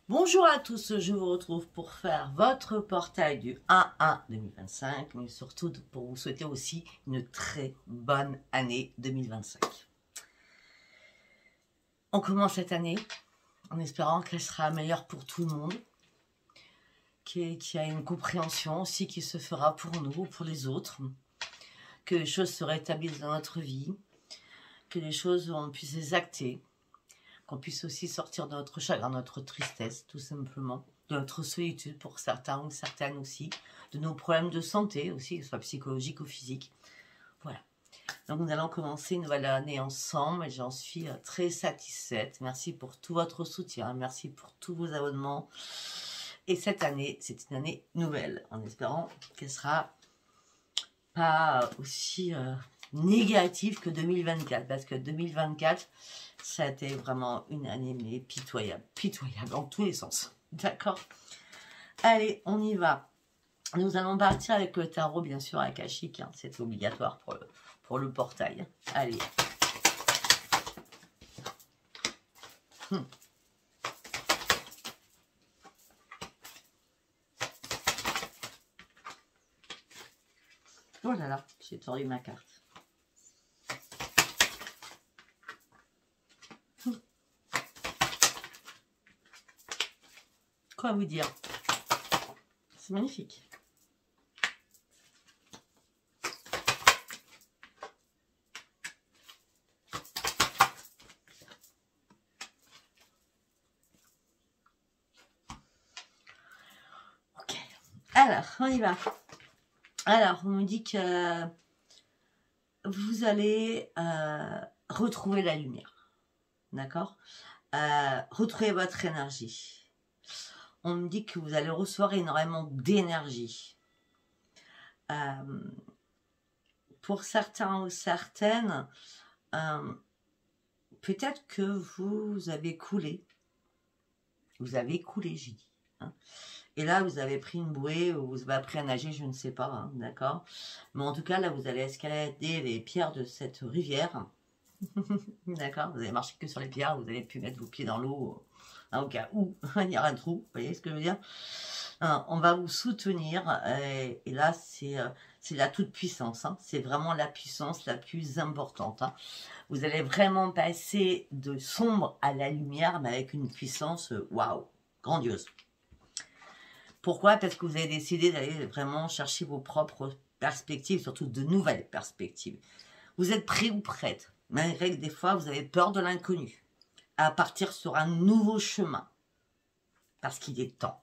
Bonjour à tous, je vous retrouve pour faire votre portail du 1-1-2025, mais surtout pour vous souhaiter aussi une très bonne année 2025. On commence cette année en espérant qu'elle sera meilleure pour tout le monde, qu'il y a une compréhension aussi qui se fera pour nous, pour les autres, que les choses se rétablissent dans notre vie, que les choses, on puisse les acter, qu'on puisse aussi sortir de notre chagrin, de notre tristesse, tout simplement, de notre solitude pour certains ou certaines aussi, de nos problèmes de santé aussi, que ce soit psychologique ou physique. Voilà. Donc nous allons commencer une nouvelle année ensemble et j'en suis très satisfaite. Merci pour tout votre soutien, merci pour tous vos abonnements. Et cette année, c'est une année nouvelle, en espérant qu'elle sera pas aussi négative que 2024, parce que 2024, ça a été vraiment une année mais pitoyable, pitoyable dans tous les sens. D'accord? Allez, on y va. Nous allons partir avec le tarot, bien sûr, akashique, hein, c'est obligatoire pour le portail. Allez. Oh là là, j'ai tordu ma carte. Quoi vous dire? C'est magnifique. Ok. Alors, on y va. Alors, on me dit que vous allez retrouver la lumière. D'accord? Retrouver votre énergie. On me dit que vous allez recevoir énormément d'énergie. Pour certains ou certaines, peut-être que vous avez coulé. Vous avez coulé, j'ai dit. Hein. Et là, vous avez pris une bouée ou vous avez appris à nager, je ne sais pas, hein, d'accord? Mais en tout cas, là, vous allez escalader les pierres de cette rivière. D'accord? Vous allez marcher que sur les pierres, vous allez pu mettre vos pieds dans l'eau, hein, au cas où il y aura un trou. Vous voyez ce que je veux dire? On va vous soutenir, et là, c'est la toute-puissance. Hein, c'est vraiment la puissance la plus importante. Hein. Vous allez vraiment passer de sombre à la lumière, mais avec une puissance, waouh, grandiose. Pourquoi? Parce que vous avez décidé d'aller vraiment chercher vos propres perspectives, surtout de nouvelles perspectives. Vous êtes prêt ou prête, malgré que des fois vous avez peur de l'inconnu, à partir sur un nouveau chemin. Parce qu'il est temps.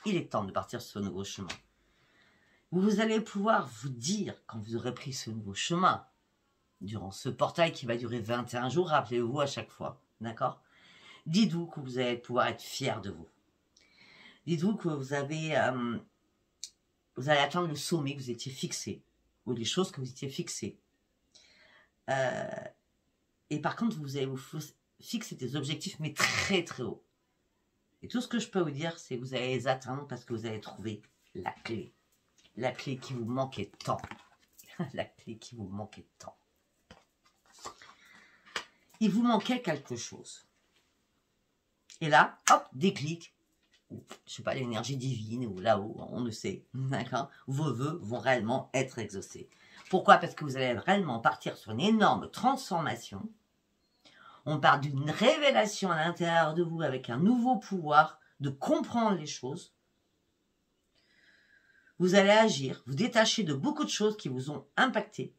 Il est temps de partir sur ce nouveau chemin. Vous allez pouvoir vous dire, quand vous aurez pris ce nouveau chemin, durant ce portail qui va durer 21 jours, rappelez-vous à chaque fois, d'accord? Dites-vous que vous allez pouvoir être fier de vous. Dites-vous que vous allez atteindre le sommet que vous étiez fixé, ou les choses que vous étiez fixées. Et par contre, vous allez vous fixer des objectifs, mais très très hauts. Et tout ce que je peux vous dire, c'est que vous allez les atteindre parce que vous allez trouver la clé. La clé qui vous manquait tant. La clé qui vous manquait tant. Il vous manquait quelque chose. Et là, hop, déclic. Je sais pas, l'énergie divine ou là-haut, on le sait, d'accord? Vos vœux vont réellement être exaucés. Pourquoi? Parce que vous allez réellement partir sur une énorme transformation. On part d'une révélation à l'intérieur de vous avec un nouveau pouvoir de comprendre les choses. Vous allez agir, vous détacher de beaucoup de choses qui vous ont impacté.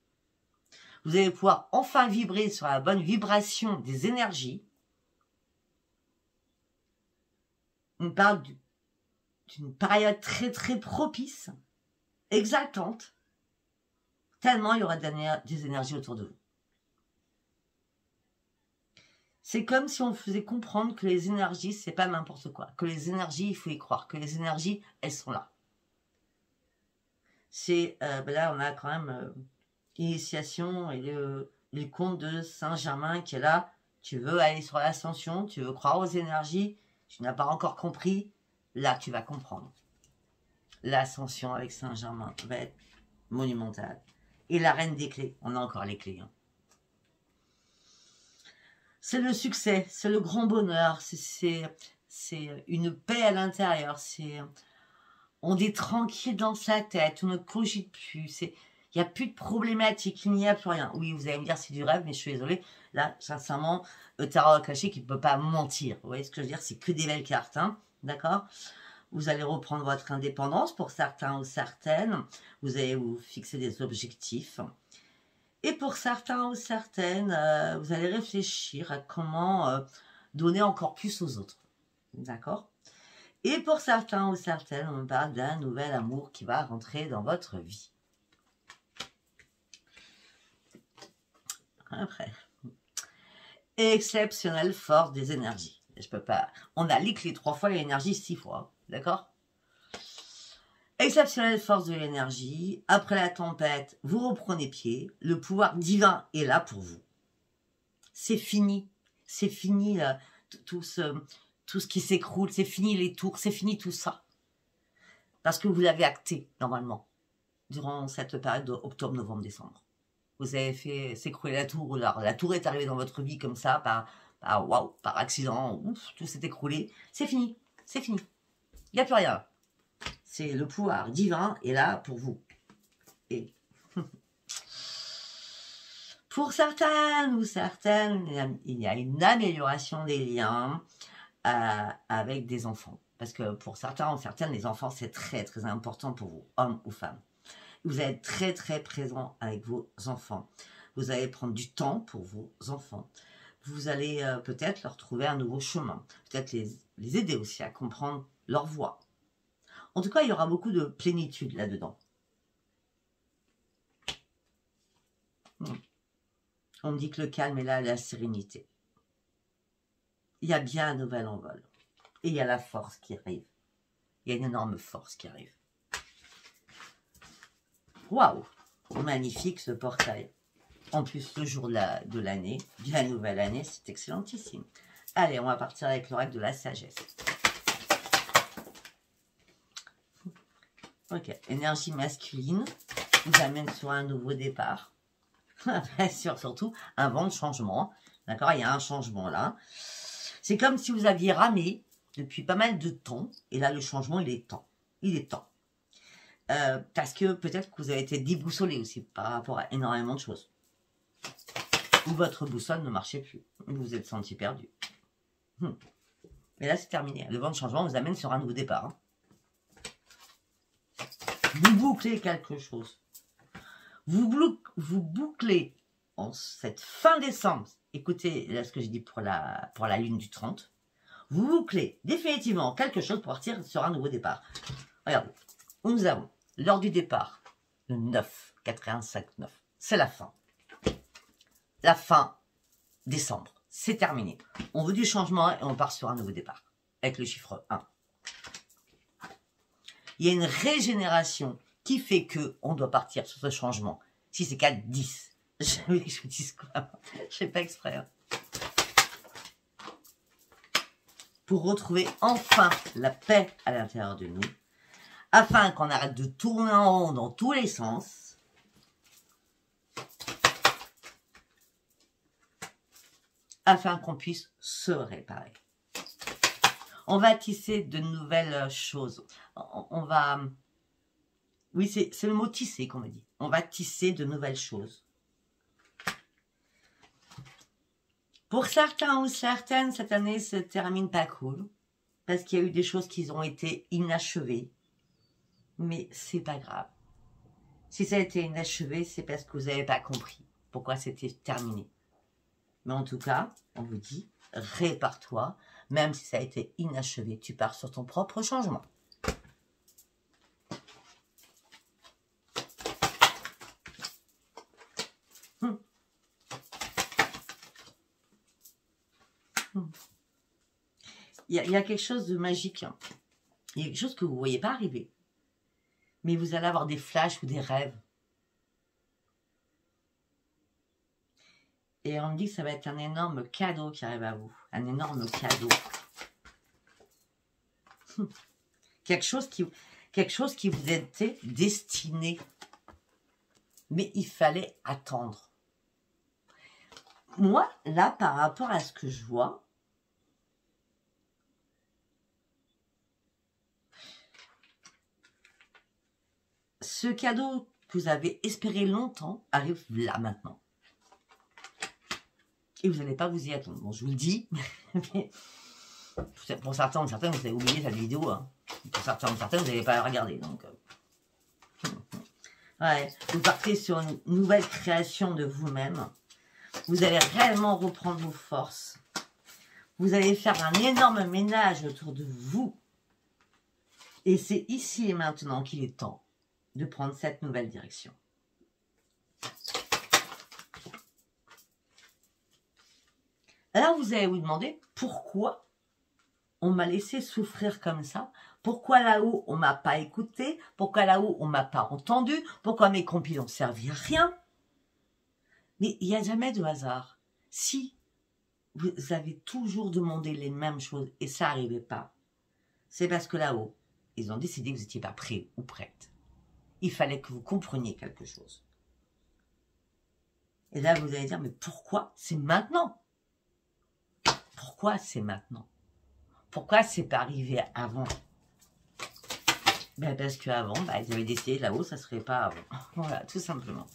Vous allez pouvoir enfin vibrer sur la bonne vibration des énergies. On parle d'une période très très propice, exaltante, tellement il y aura des énergies autour de vous. C'est comme si on faisait comprendre que les énergies, c'est pas n'importe quoi. Que les énergies, il faut y croire. Que les énergies, elles sont là. C'est, là, on a quand même l'initiation et les contes de Saint-Germain qui est là. Tu veux aller sur l'ascension, tu veux croire aux énergies, tu n'as pas encore compris. Là, tu vas comprendre. L'ascension avec Saint-Germain va être monumentale. Et la reine des clés, on a encore les clés. Hein. C'est le succès, c'est le grand bonheur, c'est c'est une paix à l'intérieur. On est tranquille dans sa tête, on ne cogite plus. Il n'y a plus de problématiques, il n'y a plus rien. Oui, vous allez me dire c'est du rêve, mais je suis désolée. Là, sincèrement, le tarot akashique, il ne peut pas mentir. Vous voyez ce que je veux dire? C'est que des belles cartes, hein, d'accord? Vous allez reprendre votre indépendance pour certains ou certaines. Vous allez vous fixer des objectifs. Et pour certains ou certaines, vous allez réfléchir à comment donner encore plus aux autres. D'accord? Et pour certains ou certaines, on parle d'un nouvel amour qui va rentrer dans votre vie. Après, exceptionnelle force des énergies. Je peux pas. On a les 3 fois l'énergie 6 fois, d'accord? Exceptionnelle force de l'énergie. Après la tempête, vous reprenez pied. Le pouvoir divin est là pour vous. C'est fini. C'est fini tout ce qui s'écroule. C'est fini les tours. C'est fini tout ça. Parce que vous l'avez acté normalement durant cette période d'octobre, novembre, décembre. Vous avez fait s'écrouler la tour, alors la tour est arrivée dans votre vie comme ça, par accident, ouf, tout s'est écroulé. C'est fini, c'est fini. Il n'y a plus rien. C'est le pouvoir divin est là pour vous. Et pour certaines ou certaines, il y a une amélioration des liens avec des enfants. Parce que pour certains ou certaines, les enfants, c'est très très important pour vous, hommes ou femmes. Vous allez être très très présent avec vos enfants. Vous allez prendre du temps pour vos enfants. Vous allez peut-être leur trouver un nouveau chemin. Peut-être les aider aussi à comprendre leur voix. En tout cas, il y aura beaucoup de plénitude là-dedans. On me dit que le calme est là, la sérénité. Il y a bien un nouvel envol. Et il y a la force qui arrive. Il y a une énorme force qui arrive. Waouh! Magnifique ce portail. En plus, le jour de l'année, de la nouvelle année, c'est excellentissime. Allez, on va partir avec l'oracle de la sagesse. Ok, énergie masculine vous amène sur un nouveau départ. Bien sûr, surtout un vent de changement. D'accord, il y a un changement là. C'est comme si vous aviez ramé depuis pas mal de temps. Et là, le changement, il est temps. Il est temps. Parce que peut-être que vous avez été déboussolé aussi par rapport à énormément de choses. Ou votre boussole ne marchait plus. Vous vous êtes senti perdu. Mais là, c'est terminé. Le vent de changement vous amène sur un nouveau départ. Hein. Vous bouclez quelque chose. Vous bouclez en cette fin décembre. Écoutez là ce que j'ai dit pour la lune du 30. Vous bouclez définitivement quelque chose pour partir sur un nouveau départ. Regardez. Nous avons l'heure du départ, le 9, 4-1-5-9. C'est la fin. La fin décembre. C'est terminé. On veut du changement et on part sur un nouveau départ. Avec le chiffre 1. Il y a une régénération qui fait que on doit partir sur ce changement. Si c'est 4, 10. Je voulais que je vous dise quoi? Je ne fais pas exprès. Hein. Pour retrouver enfin la paix à l'intérieur de nous. Afin qu'on arrête de tourner en rond dans tous les sens. Afin qu'on puisse se réparer. On va tisser de nouvelles choses. On va... Oui, c'est le mot tisser qu'on m'a dit. On va tisser de nouvelles choses. Pour certains ou certaines, cette année se termine pas cool. Parce qu'il y a eu des choses qui ont été inachevées. Mais c'est pas grave. Si ça a été inachevé, c'est parce que vous n'avez pas compris pourquoi c'était terminé. Mais en tout cas, on vous dit, répare-toi. Même si ça a été inachevé, tu pars sur ton propre changement. Il y a quelque chose de magique. Hein. Il y a quelque chose que vous ne voyez pas arriver. Mais vous allez avoir des flashs ou des rêves. Et on me dit que ça va être un énorme cadeau qui arrive à vous. Un énorme cadeau. Quelque chose qui vous était destiné. Mais il fallait attendre. Moi, là, par rapport à ce que je vois, ce cadeau que vous avez espéré longtemps arrive là maintenant. Et vous n'allez pas vous y attendre. Bon, je vous le dis, mais pour certains, vous avez oublié cette vidéo. Hein. Pour certains, vous n'allez pas la regarder. Donc, ouais, vous partez sur une nouvelle création de vous-même. Vous allez réellement reprendre vos forces. Vous allez faire un énorme ménage autour de vous. Et c'est ici et maintenant qu'il est temps de prendre cette nouvelle direction. Alors vous allez vous demander pourquoi on m'a laissé souffrir comme ça, pourquoi là-haut on m'a pas écouté, pourquoi là-haut on m'a pas entendu, pourquoi mes compiles n'ont servi à rien. Mais il n'y a jamais de hasard. Si vous avez toujours demandé les mêmes choses et ça n'arrivait pas, c'est parce que là-haut, ils ont décidé que vous n'étiez pas prêt ou prête. Il fallait que vous compreniez quelque chose. Et là, vous allez dire, mais pourquoi c'est maintenant? Pourquoi c'est maintenant? Pourquoi c'est pas arrivé avant? Ben parce qu'avant, ils avaient décidé là-haut, ça serait pas avant. Voilà, tout simplement.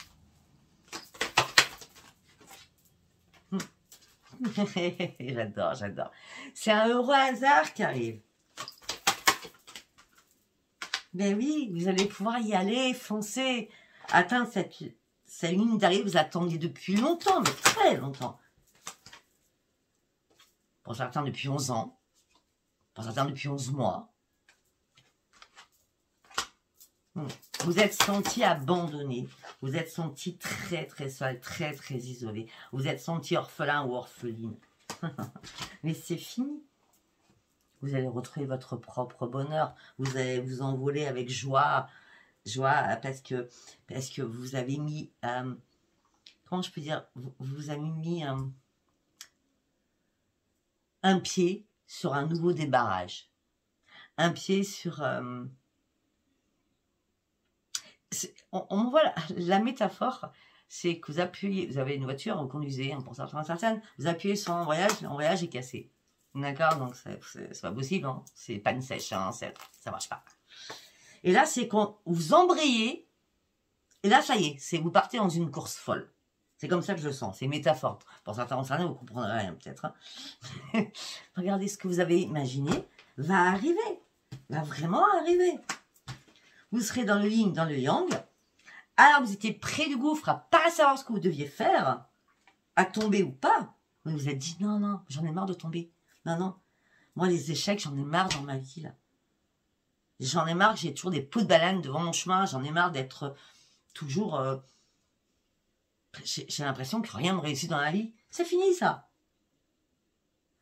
J'adore, j'adore. C'est un heureux hasard qui arrive. Ben oui, vous allez pouvoir y aller, foncer, atteindre cette ligne d'arrivée que vous attendiez depuis longtemps, mais très longtemps. Pour certains depuis 11 ans, pour certains depuis 11 mois. Vous êtes senti abandonné, vous êtes senti très très seul, très très isolé, vous êtes senti orphelin ou orpheline. Mais c'est fini. Vous allez retrouver votre propre bonheur, vous allez vous envoler avec joie, parce que vous avez mis, comment je peux dire, vous avez mis un pied sur un nouveau débarrage, un pied sur... on voit la métaphore, c'est que vous appuyez, vous avez une voiture, vous conduisez, hein, pour certaines, vous appuyez sur un voyage est cassé. D'accord? Donc c'est pas possible, hein, c'est panne sèche, hein, ça marche pas. Et là, c'est quand vous embrayez, et là, ça y est, vous partez dans une course folle. C'est comme ça que je le sens, c'est métaphore. Pour certains, vous comprendrez rien peut-être. Hein. Regardez ce que vous avez imaginé va arriver, va vraiment arriver. Vous serez dans le yin, dans le yang. Alors, vous étiez près du gouffre, à pas savoir ce que vous deviez faire, à tomber ou pas. Vous vous êtes dit, non, non, j'en ai marre de tomber. Non, non. Moi, les échecs, j'en ai marre dans ma vie, là. J'en ai marre que j'ai toujours des pots de banane devant mon chemin. J'en ai marre d'être toujours... J'ai l'impression que rien ne me réussit dans la vie. C'est fini, ça.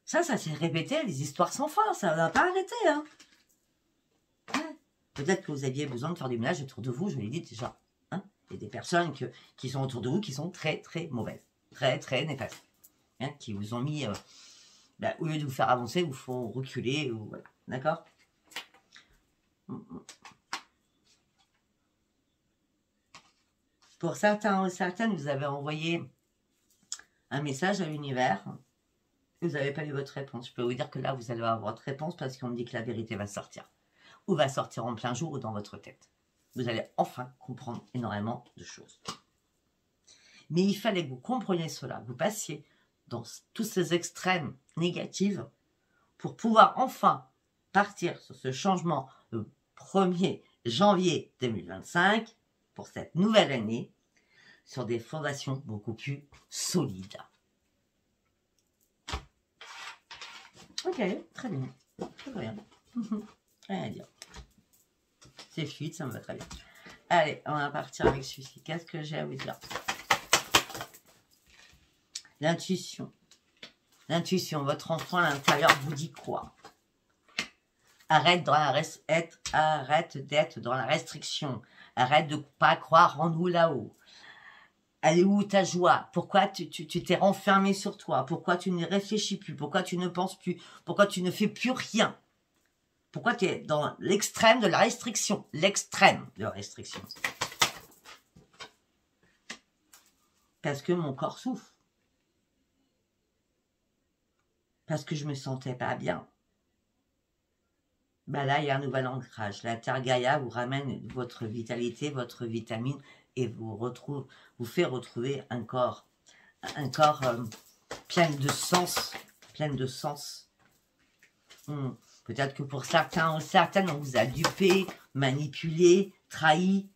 Ça s'est répété, les histoires sans fin. Ça ne va pas arrêter, hein. Ouais. Peut-être que vous aviez besoin de faire du ménage autour de vous, je l'ai dit déjà. Hein. Il y a des personnes qui sont autour de vous qui sont très, très mauvaises. Très, très néfastes. Hein, qui vous ont mis... au lieu de vous faire avancer, vous font reculer. Ou, voilà. D'accord? Pour certains ou certaines, vous avez envoyé un message à l'univers. Vous n'avez pas eu votre réponse. Je peux vous dire que là, vous allez avoir votre réponse parce qu'on me dit que la vérité va sortir. Ou va sortir en plein jour ou dans votre tête. Vous allez enfin comprendre énormément de choses. Mais il fallait que vous compreniez cela, que vous passiez dans tous ces extrêmes négatifs pour pouvoir enfin partir sur ce changement le 1er janvier 2025 pour cette nouvelle année sur des fondations beaucoup plus solides. Ok, très bien. Très bien. Rien à dire. C'est fluide, ça me va très bien. Allez, on va partir avec celui-ci. Qu'est-ce que j'ai à vous dire? L'intuition. L'intuition, votre enfant à l'intérieur vous dit quoi? Arrête d'être dans la restriction. Arrête de ne pas croire en nous là-haut. Elle est où ta joie? Pourquoi tu t'es renfermé sur toi? Pourquoi tu ne réfléchis plus? Pourquoi tu ne penses plus? Pourquoi tu ne fais plus rien? Pourquoi tu es dans l'extrême de la restriction? L'extrême de la restriction. Parce que mon corps souffre. Parce que je me sentais pas bien. Ben là, il y a un nouvel ancrage. La Terre Gaïa vous ramène votre vitalité, votre vitamine et vous fait retrouver un corps plein de sens, plein de sens. Peut-être que pour certains ou certaines, on vous a dupé, manipulé, trahi.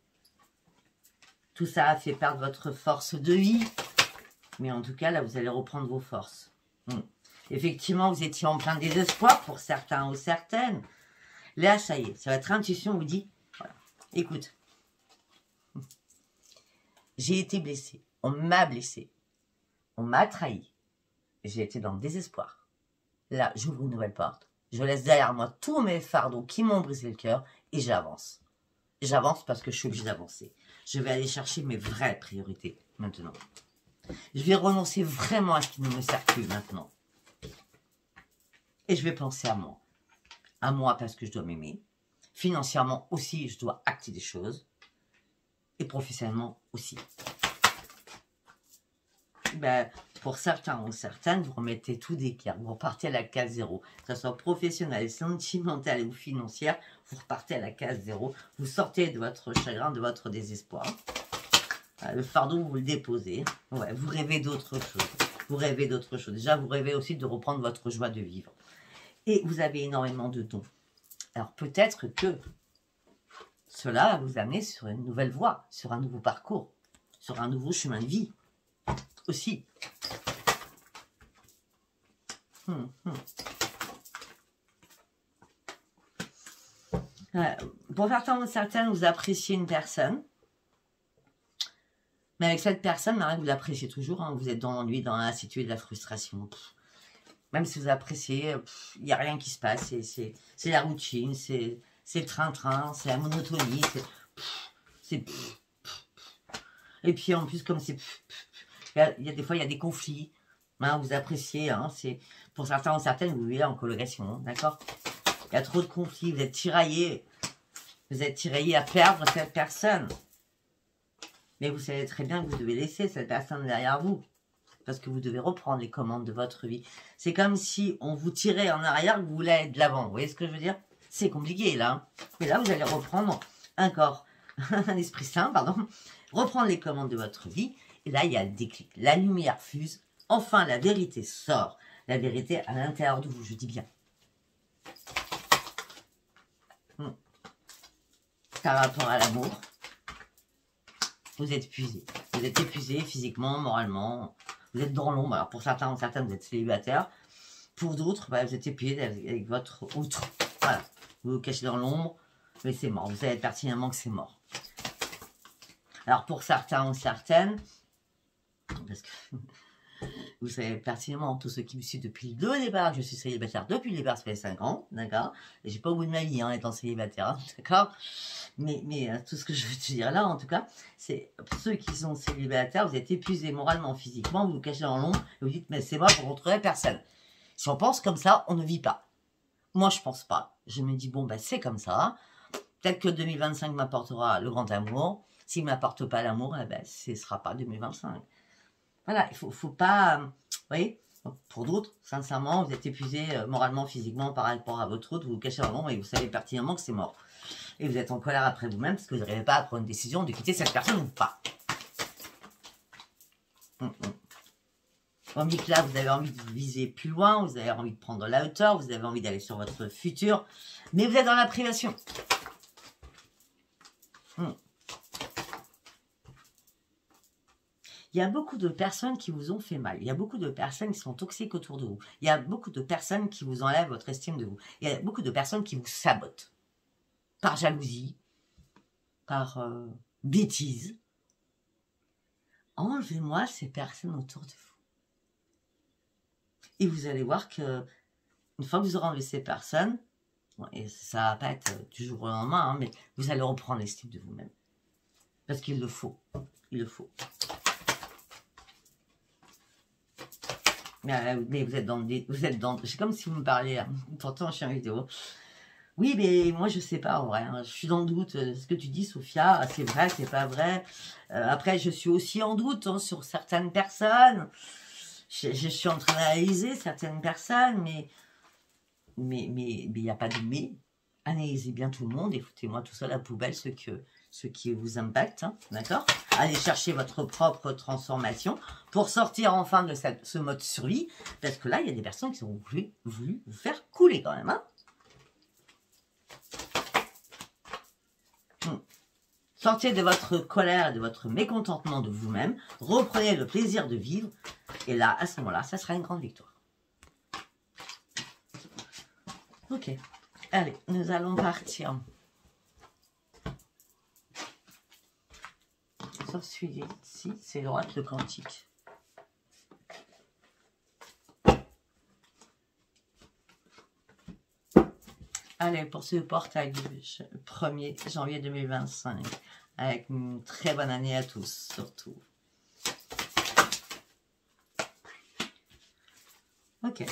Tout ça a fait perdre votre force de vie. Mais en tout cas, là, vous allez reprendre vos forces. Effectivement, vous étiez en plein désespoir pour certains ou certaines. Là, ça y est, c'est votre intuition vous dit, voilà, écoute, j'ai été blessée, on m'a blessée, on m'a trahi, j'ai été dans le désespoir. Là, j'ouvre une nouvelle porte, je laisse derrière moi tous mes fardeaux qui m'ont brisé le cœur et j'avance. J'avance parce que je suis obligée d'avancer. Je vais aller chercher mes vraies priorités maintenant. Je vais renoncer vraiment à ce qui ne me sert plus maintenant. Et je vais penser à moi. À moi parce que je dois m'aimer. Financièrement aussi, je dois acter des choses. Et professionnellement aussi. Ben, pour certains ou certaines, vous remettez tout d'équerre. Vous repartez à la case zéro. Que ce soit professionnel, sentimental ou financière, vous repartez à la case zéro. Vous sortez de votre chagrin, de votre désespoir. Le fardeau, vous le déposez. Ouais, vous rêvez d'autre chose. Vous rêvez d'autre chose. Déjà, vous rêvez aussi de reprendre votre joie de vivre. Et vous avez énormément de dons. Alors peut-être que cela va vous amener sur une nouvelle voie, sur un nouveau parcours, sur un nouveau chemin de vie aussi. Pour certains ou certaines, vous appréciez une personne. Mais avec cette personne, vous l'appréciez toujours. Hein, vous êtes dans l'ennui, dans l'incertitude, de la frustration. Même si vous appréciez, il n'y a rien qui se passe. C'est la routine, c'est le train-train, c'est la monotonie. Et puis en plus, comme c'est... Il y a des fois, il y a des conflits. Hein, vous appréciez. Hein, pour certains ou certaines, vous vivez en colocation. D'accord? Il y a trop de conflits. Vous êtes tiraillés. Vous êtes tiraillés à perdre cette personne. Mais vous savez très bien que vous devez laisser cette personne derrière vous. Parce que vous devez reprendre les commandes de votre vie. C'est comme si on vous tirait en arrière, que vous voulez être de l'avant. Vous voyez ce que je veux dire? C'est compliqué là. Hein. Mais là, vous allez reprendre un corps, un esprit sain, pardon. Reprendre les commandes de votre vie. Et là, il y a le déclic. La lumière fuse. Enfin, la vérité sort. La vérité à l'intérieur de vous, je dis bien. Par rapport à l'amour, vous êtes épuisé. Vous êtes épuisé physiquement, moralement. Vous êtes dans l'ombre. Alors pour certains ou certaines, vous êtes célibataire. Pour d'autres, vous êtes épuisé avec votre outre. Voilà. Vous vous cachez dans l'ombre, mais c'est mort. Vous savez pertinemment que c'est mort. Alors pour certains ou certaines, parce que vous savez pertinemment, tous ceux qui me suivent depuis le départ, je suis célibataire depuis le départ, ça fait 5 ans, d'accord? Et j'ai pas au bout de ma vie, étant célibataire, hein, d'accord? Mais tout ce que je veux te dire là, en tout cas, c'est pour ceux qui sont célibataires, vous êtes épuisés moralement, physiquement, vous vous cachez dans l'ombre, et vous dites, mais c'est moi, je ne retrouverai personne. Si on pense comme ça, on ne vit pas. Moi, je pense pas. Je me dis, bon, ben, c'est comme ça. Peut-être que 2025 m'apportera le grand amour. S'il ne m'apporte pas l'amour, eh ben, ce ne sera pas 2025. Voilà, il ne faut pas... vous voyez, pour d'autres, sincèrement, vous êtes épuisé moralement, physiquement par rapport à votre autre, vous vous cachez dans l'ombre et vous savez pertinemment que c'est mort. Et vous êtes en colère après vous-même parce que vous n'arrivez pas à prendre une décision de quitter cette personne ou pas. On dit que là, vous avez envie de viser plus loin, vous avez envie de prendre la hauteur, vous avez envie d'aller sur votre futur, mais vous êtes dans la privation. Il y a beaucoup de personnes qui vous ont fait mal. Il y a beaucoup de personnes qui sont toxiques autour de vous. Il y a beaucoup de personnes qui vous enlèvent votre estime de vous. Il y a beaucoup de personnes qui vous sabotent. Par jalousie, par bêtise. Enlevez-moi ces personnes autour de vous. Et vous allez voir que une fois que vous aurez enlevé ces personnes, et ça va pas être du jour au lendemain, hein, mais vous allez reprendre l'estime de vous-même. Parce qu'il le faut. Il le faut. Mais vous êtes dans c'est comme si vous me parliez, hein. Pourtant je suis en vidéo. Oui, mais moi je sais pas en vrai, hein. Je suis dans le doute. Ce que tu dis, Sophia, c'est vrai, c'est pas vrai. Après, je suis aussi en doute hein, sur certaines personnes. Je suis en train d'analyser certaines personnes, mais il n'y a pas de mais. analysez bien tout le monde et foutez-moi tout ça à la poubelle, ce qui vous impacte, hein, d'accord? Allez chercher votre propre transformation pour sortir enfin de ce mode survie, parce que là, il y a des personnes qui ont voulu vous faire couler quand même, hein. Sortez de votre colère, de votre mécontentement de vous-même, reprenez le plaisir de vivre, et là, à ce moment-là, ça sera une grande victoire. Ok, allez, nous allons partir. Sauf celui-ci, c'est l'oracle quantique. Allez, pour ce portail du 1er janvier 2025, avec une très bonne année à tous, surtout. Ok.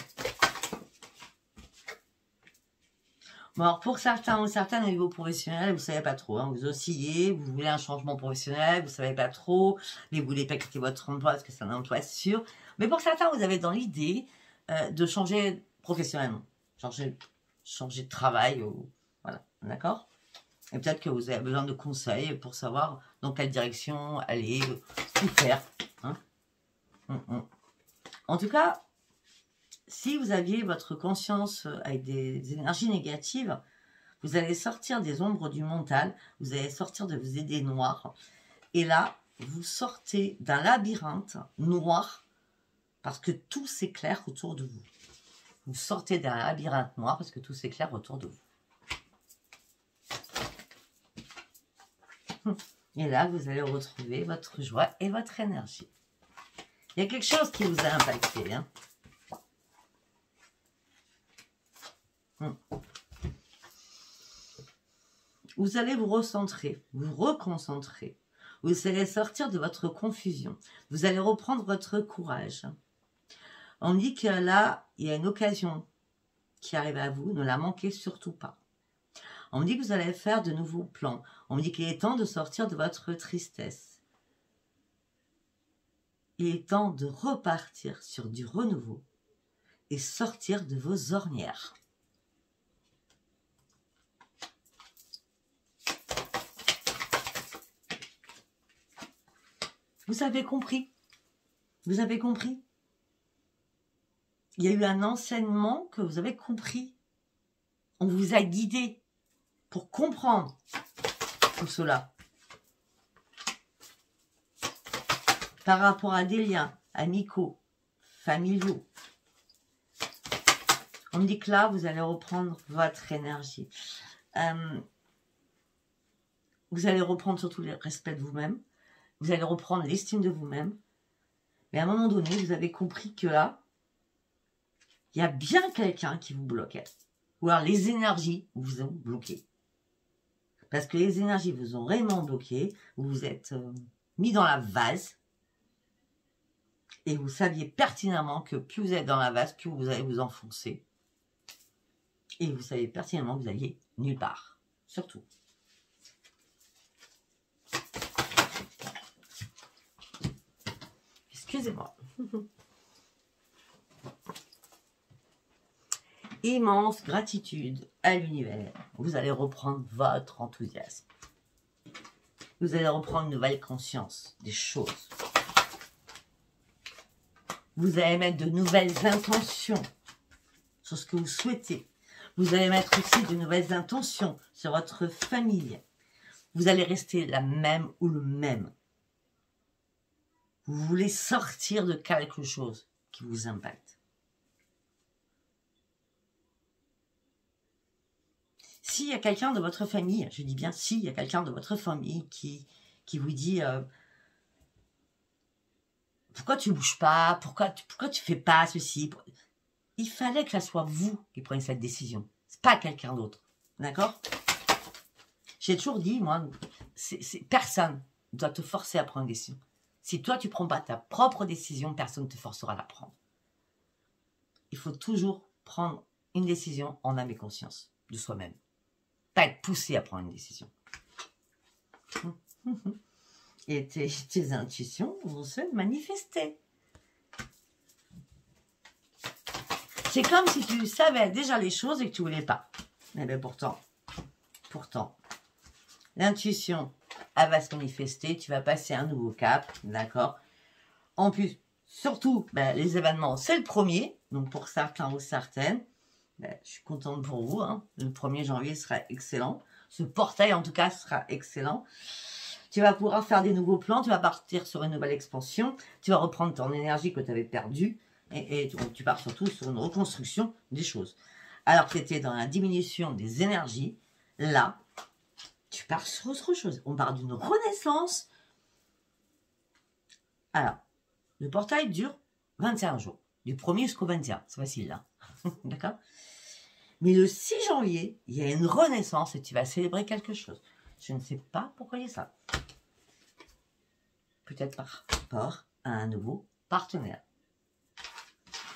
Bon, alors pour certains ou certaines au niveau professionnel, vous ne savez pas trop, hein, vous oscillez, vous voulez un changement professionnel, vous ne savez pas trop, mais vous voulez pas quitter votre emploi parce que c'est un emploi sûr. Mais pour certains, vous avez dans l'idée de changer professionnellement, changer de travail, voilà, d'accord? Et peut-être que vous avez besoin de conseils pour savoir dans quelle direction aller, tout faire. Hein. En tout cas, si vous aviez votre conscience avec des énergies négatives, vous allez sortir des ombres du mental, vous allez sortir de vos idées noires. Et là, vous sortez d'un labyrinthe noir parce que tout s'éclaire autour de vous. Vous sortez d'un labyrinthe noir parce que tout s'éclaire autour de vous. Et là, vous allez retrouver votre joie et votre énergie. Il y a quelque chose qui vous a impacté, hein. Vous allez vous recentrer, vous reconcentrer. Vous allez sortir de votre confusion. Vous allez reprendre votre courage. On dit que là, il y a une occasion qui arrive à vous. Ne la manquez surtout pas. On me dit que vous allez faire de nouveaux plans. On me dit qu'il est temps de sortir de votre tristesse. Il est temps de repartir sur du renouveau et sortir de vos ornières. Vous avez compris? Vous avez compris? Il y a eu un enseignement que vous avez compris. On vous a guidé pour comprendre tout cela. Par rapport à des liens amicaux, familiaux. On me dit que là, vous allez reprendre votre énergie. Vous allez reprendre surtout le respect de vous-même. Vous allez reprendre l'estime de vous-même. Mais à un moment donné, vous avez compris que là, il y a bien quelqu'un qui vous bloquait. Ou alors les énergies vous ont bloqué. Parce que les énergies vous ont réellement bloqué. Vous vous êtes mis dans la vase. Et vous saviez pertinemment que plus vous êtes dans la vase, plus vous allez vous enfoncer. Et vous savez pertinemment que vous alliez nulle part. Surtout. Excusez-moi. Immense gratitude à l'univers. Vous allez reprendre votre enthousiasme. Vous allez reprendre une nouvelle conscience des choses. Vous allez mettre de nouvelles intentions sur ce que vous souhaitez. Vous allez mettre aussi de nouvelles intentions sur votre famille. Vous allez rester la même ou le même. Vous voulez sortir de quelque chose qui vous impacte. S'il y a quelqu'un de votre famille, je dis bien s'il y a quelqu'un de votre famille qui vous dit pourquoi tu ne bouges pas, pourquoi tu fais pas ceci, il fallait que ça soit vous qui preniez cette décision, c'est pas quelqu'un d'autre, d'accord? J'ai toujours dit, moi, personne ne doit te forcer à prendre une décision. Si toi, tu ne prends pas ta propre décision, personne ne te forcera à la prendre. Il faut toujours prendre une décision en âme et conscience de soi-même. Pas être poussé à prendre une décision. Et tes intuitions vont se manifester. C'est comme si tu savais déjà les choses et que tu ne voulais pas. Mais bien pourtant, pourtant, l'intuition, elle va se manifester. Tu vas passer un nouveau cap, d'accord? En plus, surtout, ben, les événements, c'est le premier. Donc, pour certains ou certaines, ben, je suis contente pour vous. Hein. Le 1er janvier sera excellent. Ce portail, en tout cas, sera excellent. Tu vas pouvoir faire des nouveaux plans. Tu vas partir sur une nouvelle expansion. Tu vas reprendre ton énergie que tu avais perdue. Et tu pars surtout sur une reconstruction des choses. Alors que tu étais dans la diminution des énergies, là, tu pars sur autre chose. On part d'une renaissance. Alors, le portail dure 21 jours. Du 1er jusqu'au 21. C'est facile, là. D'accord? Mais le 6 janvier, il y a une renaissance et tu vas célébrer quelque chose. Je ne sais pas pourquoi il y a ça. Peut-être par rapport à un nouveau partenaire.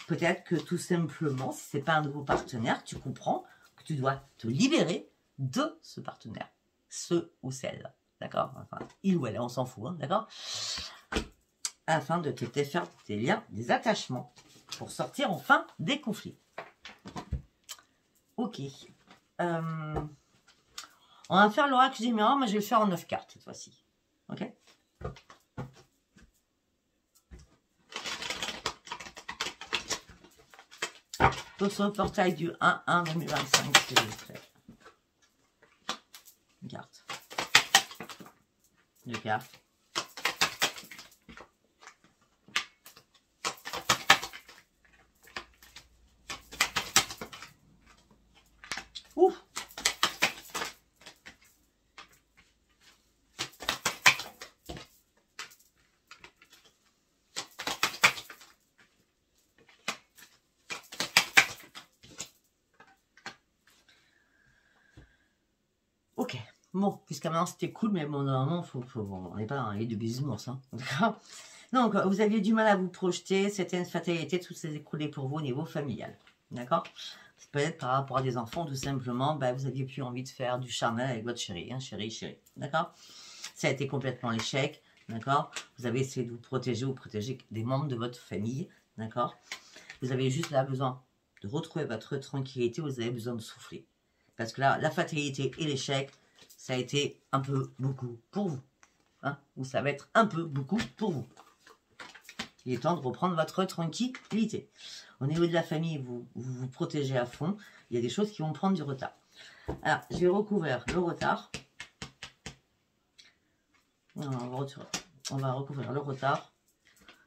Peut-être que tout simplement, si ce n'est pas un nouveau partenaire, tu comprends que tu dois te libérer de ce partenaire. Ce ou celle. D'accord? Enfin, il ou elle, on s'en fout. Hein, d'accord? Afin de te faire des liens, des attachements, pour sortir enfin des conflits. Ok. On va faire l'oracle du miroir, mais je vais le faire en 9 cartes cette fois-ci. Ok? Donc sur le portail du 1-1-2025, c'est le fait. Une carte. 2 cartes. Ouf! Ok, bon, jusqu'à maintenant c'était cool, mais bon, normalement, on n'est pas dans les de business, hein, d'accord? Donc, vous aviez du mal à vous projeter, c'était une fatalité, tout s'est écoulé pour vous au niveau familial, d'accord? C'est peut-être par rapport à des enfants, tout simplement, bah, vous aviez plus envie de faire du charnel avec votre chérie, hein, chérie, d'accord? Ça a été complètement l'échec, d'accord? Vous avez essayé de vous protéger des membres de votre famille, d'accord? Vous avez juste là besoin de retrouver votre tranquillité, vous avez besoin de souffler. Parce que là, la fatalité et l'échec, ça a été un peu beaucoup pour vous. Hein, ou ça va être un peu beaucoup pour vous. Il est temps de reprendre votre tranquillité. Au niveau de la famille, vous protégez à fond. Il y a des choses qui vont prendre du retard. Alors, je vais recouvrir le retard. On va recouvrir le retard,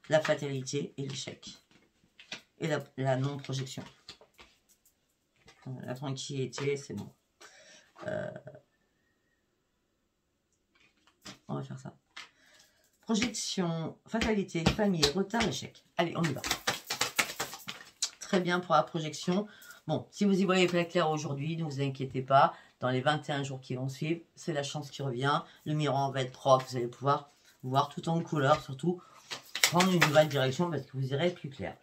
la fatalité et l'échec. Et la non-projection. La tranquillité, c'est bon. On va faire ça. Projection, fatalité, famille, retard, échec. Allez, on y va. Très bien pour la projection. Bon, si vous y voyez pas clair aujourd'hui, ne vous inquiétez pas. Dans les 21 jours qui vont suivre, c'est la chance qui revient. Le miroir va être propre. Vous allez pouvoir voir tout en couleur. Surtout, prendre une nouvelle direction parce que vous irez plus clair.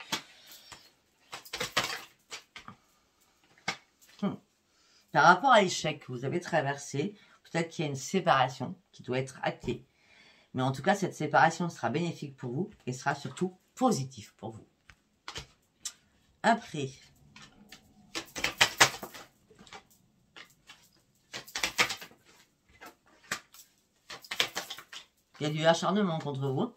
Par rapport à l'échec que vous avez traversé, peut-être qu'il y a une séparation qui doit être actée. Mais en tout cas, cette séparation sera bénéfique pour vous et sera surtout positive pour vous. Après, il y a du acharnement contre vous.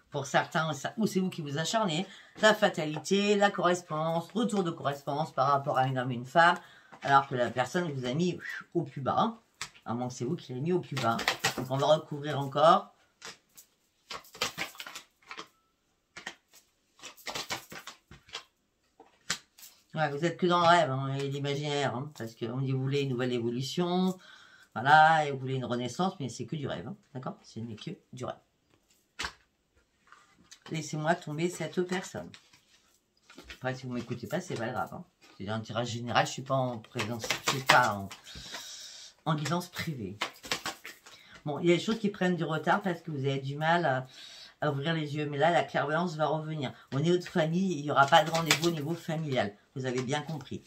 Pour certains, ou c'est vous qui vous acharnez. La fatalité, la correspondance, retour de correspondance par rapport à un homme et une femme. Alors que la personne vous a mis au plus bas. Hein. À moins que c'est vous qui l'avez mis au plus bas. Donc on va recouvrir encore. Ouais, vous êtes que dans le rêve hein, et l'imaginaire. Hein, parce qu'on dit vous voulez une nouvelle évolution. Voilà, et vous voulez une renaissance. Mais c'est que du rêve. Hein, d'accord? Ce n'est que du rêve. Laissez-moi tomber cette personne. Après, si vous ne m'écoutez pas, c'est pas grave. Hein. C'est un tirage général, je ne suis pas en présence, je suis pas en guidance privée. Bon, il y a des choses qui prennent du retard parce que vous avez du mal à ouvrir les yeux. Mais là, la clairvoyance va revenir. Au niveau de famille, il n'y aura pas de rendez-vous au niveau familial. Vous avez bien compris.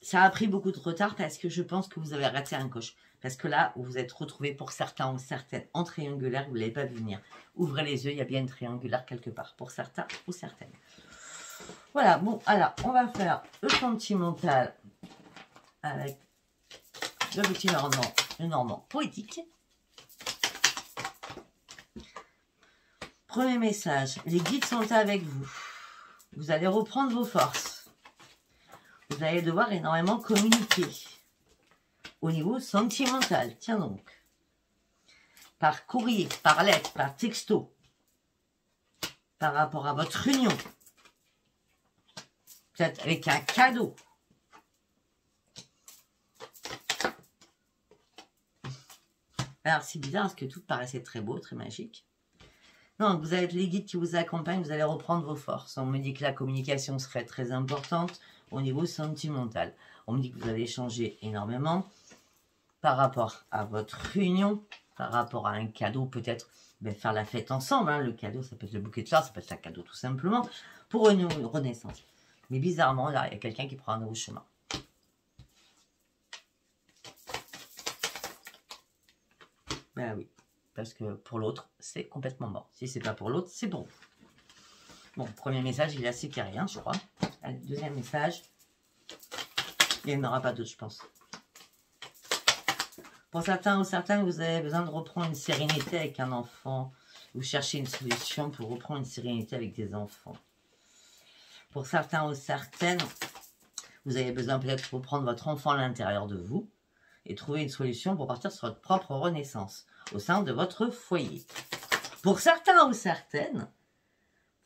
ça a pris beaucoup de retard parce que je pense que vous avez raté un coche. Parce que là, vous vous êtes retrouvés pour certains ou certaines en triangulaire, vous ne l'avez pas vu venir. Ouvrez les yeux, il y a bien une triangulaire quelque part pour certains ou certaines. Voilà, bon, alors, on va faire le sentimental avec le petit normand, le normand poétique. Premier message, les guides sont avec vous. Vous allez reprendre vos forces. Vous allez devoir énormément communiquer. Au niveau sentimental, tiens donc. Par courrier, par lettre, par texto. Par rapport à votre union. Peut-être avec un cadeau. Alors c'est bizarre parce que tout paraissait très beau, très magique. Non, vous avez les guides qui vous accompagnent, vous allez reprendre vos forces. On me dit que la communication serait très importante au niveau sentimental. On me dit que vous allez échanger énormément par rapport à votre union, par rapport à un cadeau, peut-être faire la fête ensemble. Hein. Le cadeau, ça peut être le bouquet de fleurs, ça peut être un cadeau tout simplement pour une renaissance. Mais bizarrement, là, il y a quelqu'un qui prend un nouveau chemin. Ben oui. Parce que pour l'autre, c'est complètement mort. Si c'est pas pour l'autre, c'est pour vous. Bon, premier message, il est assez carré, hein, je crois. Allez, deuxième message. Il n'y en aura pas d'autres, je pense. Pour certains ou certaines, vous avez besoin de reprendre une sérénité avec un enfant. Vous cherchez une solution pour reprendre une sérénité avec des enfants. Pour certains ou certaines, vous avez besoin peut-être de reprendre votre enfant à l'intérieur de vous et trouver une solution pour partir sur votre propre renaissance au sein de votre foyer. Pour certains ou certaines,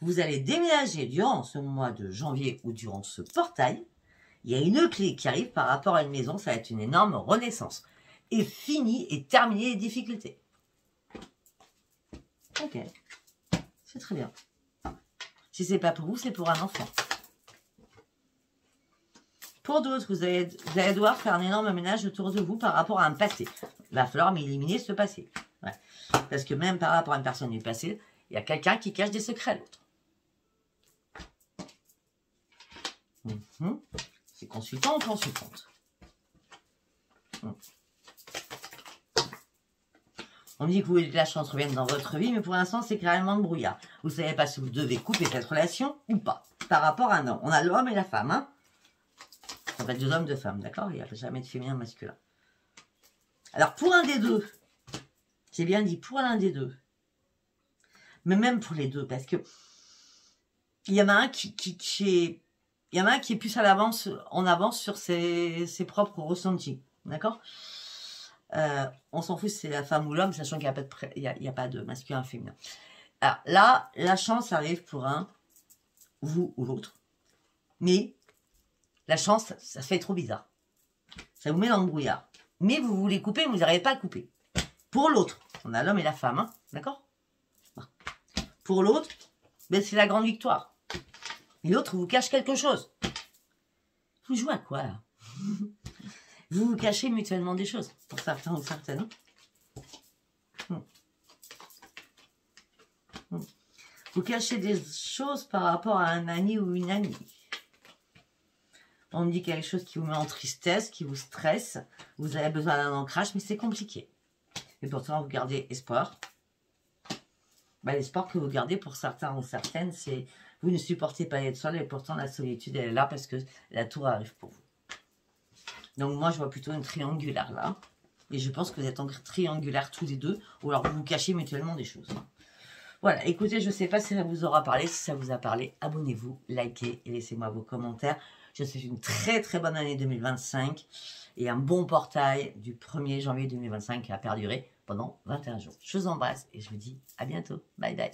vous allez déménager durant ce mois de janvier ou durant ce portail. Il y a une clé qui arrive par rapport à une maison, ça va être une énorme renaissance. Et fini et terminé les difficultés. Ok, c'est très bien. Si c'est pas pour vous, c'est pour un enfant. Pour d'autres, vous allez devoir faire un énorme ménage autour de vous par rapport à un passé. Il va falloir éliminer ce passé. Ouais. Parce que même par rapport à une personne du passé, il y a quelqu'un qui cache des secrets à l'autre. C'est consultant ou consultante. On dit que vous voulez que la chance revienne dans votre vie, mais pour l'instant, c'est carrément le brouillard. Vous ne savez pas si vous devez couper cette relation ou pas. Par rapport à un homme. On a l'homme et la femme, hein. Ça va être 2 hommes, 2 femmes, d'accord? Il n'y a jamais de féminin masculin. Alors, pour un des deux, j'ai bien dit pour l'un des deux, mais même pour les deux, parce que il y en a un qui est plus en avance sur ses propres ressentis, d'accord? On s'en fout si c'est la femme ou l'homme, sachant qu'il n'y a pas de masculin féminin. Alors là, la chance arrive pour vous ou l'autre, mais la chance, ça se fait trop bizarre. Ça vous met dans le brouillard. Mais vous voulez couper, mais vous n'arrivez pas à couper. Pour l'autre, on a l'homme et la femme, hein, d'accord? Pour l'autre, c'est la grande victoire. Et l'autre vous cache quelque chose. Vous jouez à quoi, là? Vous vous cachez mutuellement des choses, pour certains ou certaines. Vous cachez des choses par rapport à un ami ou une amie. On me dit quelque chose qui vous met en tristesse, qui vous stresse. Vous avez besoin d'un ancrage, mais c'est compliqué. Et pourtant, vous gardez espoir. L'espoir que vous gardez pour certains ou certaines, c'est vous ne supportez pas d'être seul et pourtant la solitude, elle est là parce que la tour arrive pour vous. Donc moi, je vois plutôt une triangulaire là. Et je pense que vous êtes en triangulaire tous les deux. Ou alors vous vous cachez mutuellement des choses. Voilà, écoutez, je ne sais pas si ça vous aura parlé. Si ça vous a parlé, abonnez-vous, likez et laissez-moi vos commentaires. Je vous souhaite une très très bonne année 2025 et un bon portail du 1er janvier 2025 qui a perduré pendant 21 jours. Je vous embrasse et je vous dis à bientôt. Bye bye.